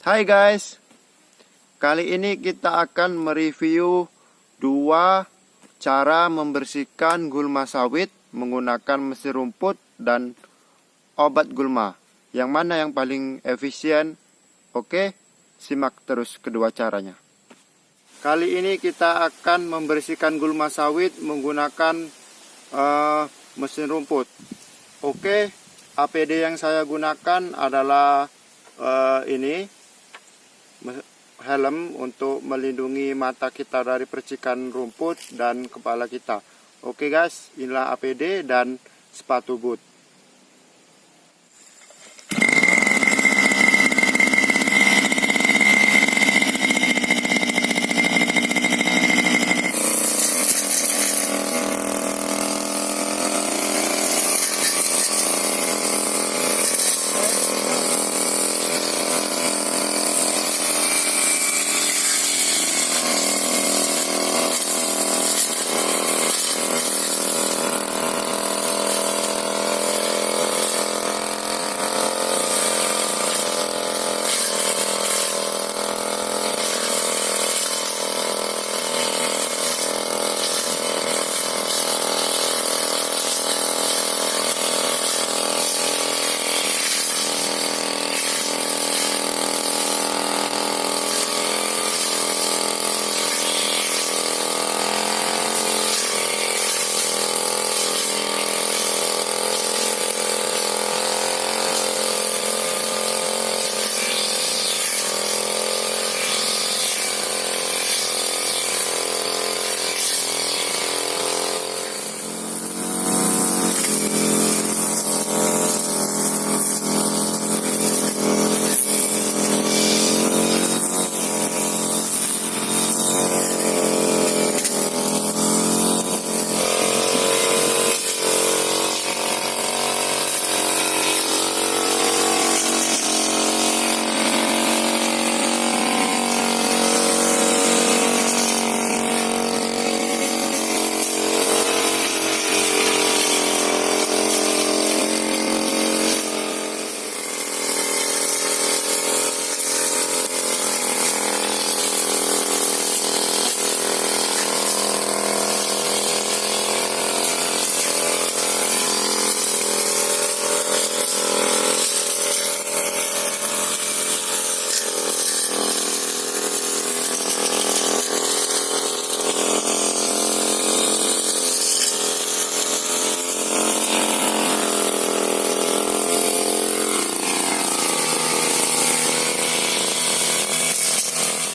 Hai guys, kali ini kita akan mereview dua cara membersihkan gulma sawit menggunakan mesin rumput dan obat gulma. Yang mana yang paling efisien? Oke, simak terus kedua caranya. Kali ini kita akan membersihkan gulma sawit menggunakan mesin rumput. Oke, APD yang saya gunakan adalah ini helm untuk melindungi mata kita dari percikan rumput dan kepala kita. Oke guys, inilah APD dan sepatu boot.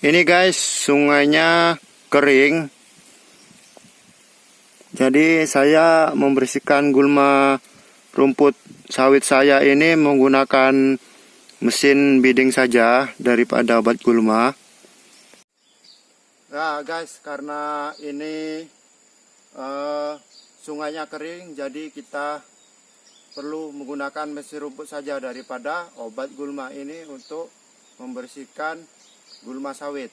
Ini guys, sungainya kering. Jadi saya membersihkan gulma rumput sawit saya ini menggunakan mesin bidding saja daripada obat gulma. Nah guys, karena ini sungainya kering, jadi kita perlu menggunakan mesin rumput saja daripada obat gulma ini untuk membersihkan gulma sawit.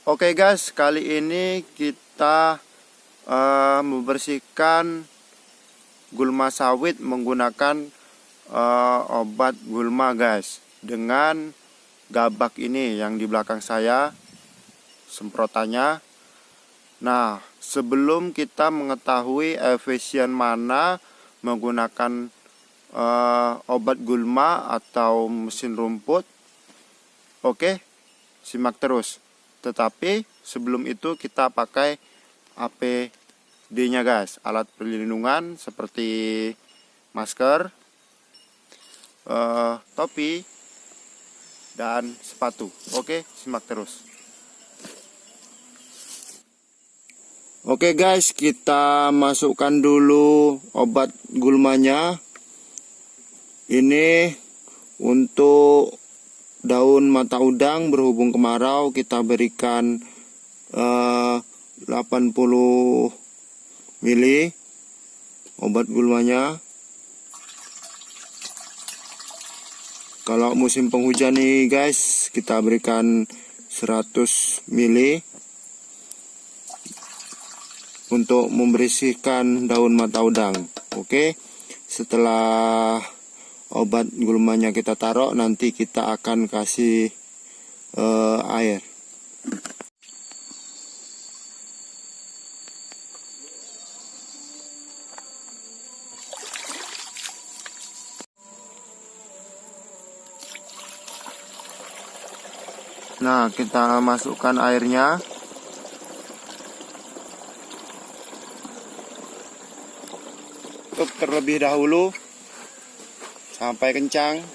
Oke guys, kali ini kita membersihkan gulma sawit menggunakan obat gulma guys, dengan gabak ini yang di belakang saya semprotannya. Nah, sebelum kita mengetahui efisien mana menggunakan obat gulma atau mesin rumput, oke, simak terus. Tetapi sebelum itu kita pakai APD-nya guys, alat perlindungan seperti masker, topi, dan sepatu. Oke, simak terus. Oke guys, kita masukkan dulu obat gulmanya. Ini untuk daun mata udang berhubung kemarau, kita berikan 80 mili obat gulmanya. Kalau musim penghujan nih guys, kita berikan 100 mili untuk membersihkan daun mata udang. Oke, setelah obat gulmanya kita taruh, nanti kita akan kasih air. Nah, kita masukkan airnya. Tutup terlebih dahulu sampai kencang.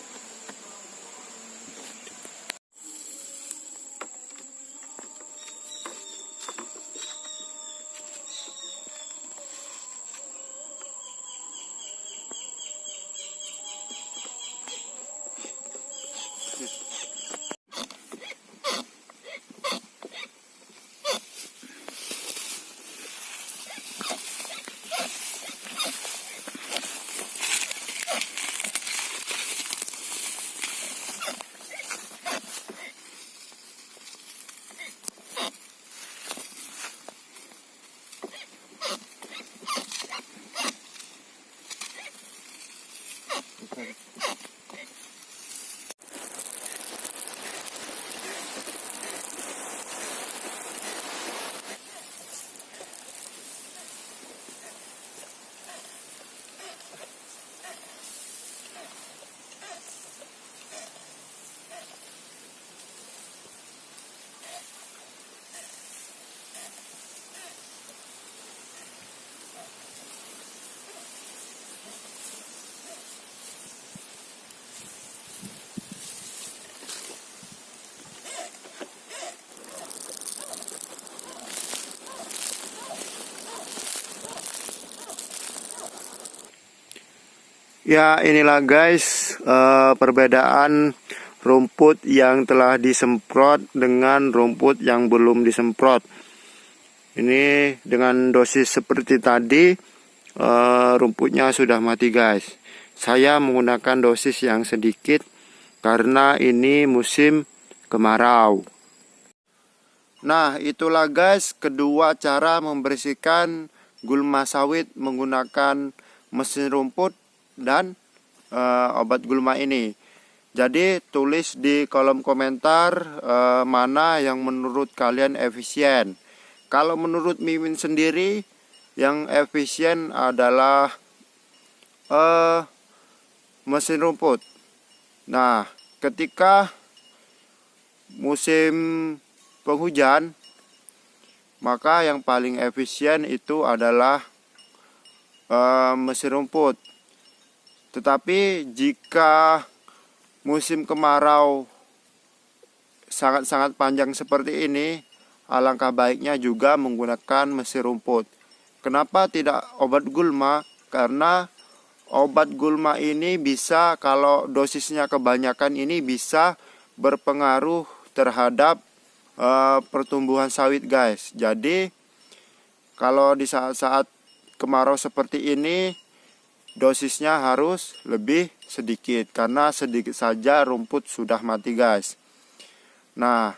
Ya, inilah guys perbedaan rumput yang telah disemprot dengan rumput yang belum disemprot. Ini dengan dosis seperti tadi rumputnya sudah mati guys. Saya menggunakan dosis yang sedikit karena ini musim kemarau. Nah, itulah guys kedua cara membersihkan gulma sawit menggunakan mesin rumput dan obat gulma ini. Jadi tulis di kolom komentar mana yang menurut kalian efisien. Kalau menurut Mimin sendiri yang efisien adalah mesin rumput. Nah, ketika musim penghujan, maka yang paling efisien itu adalah mesin rumput. Tetapi jika musim kemarau sangat-sangat panjang seperti ini, alangkah baiknya juga menggunakan mesin rumput. Kenapa tidak obat gulma? Karena obat gulma ini bisa, kalau dosisnya kebanyakan, ini bisa berpengaruh terhadap pertumbuhan sawit guys. Jadi kalau di saat-saat kemarau seperti ini, dosisnya harus lebih sedikit, karena sedikit saja rumput sudah mati guys. Nah,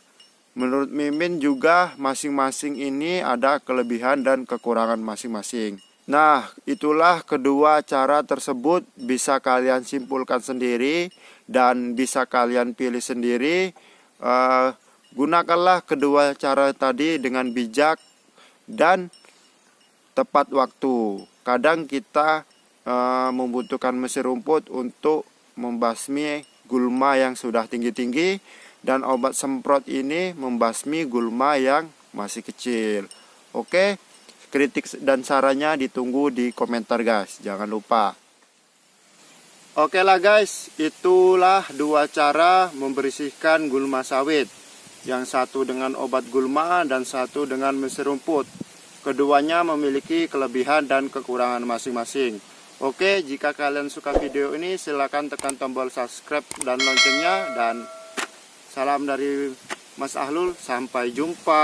menurut Mimin juga masing-masing ini ada kelebihan dan kekurangan masing-masing. Nah, itulah kedua cara tersebut, bisa kalian simpulkan sendiri dan bisa kalian pilih sendiri. Gunakanlah kedua cara tadi dengan bijak dan tepat waktu. Kadang kita membutuhkan mesin rumput untuk membasmi gulma yang sudah tinggi-tinggi, dan obat semprot ini membasmi gulma yang masih kecil. Oke, kritik dan sarannya ditunggu di komentar guys, jangan lupa. Oke lah guys, itulah dua cara membersihkan gulma sawit. Yang satu dengan obat gulma dan satu dengan mesin rumput. Keduanya memiliki kelebihan dan kekurangan masing-masing. Oke, jika kalian suka video ini, silahkan tekan tombol subscribe dan loncengnya. Dan salam dari Mas Ahlul, sampai jumpa.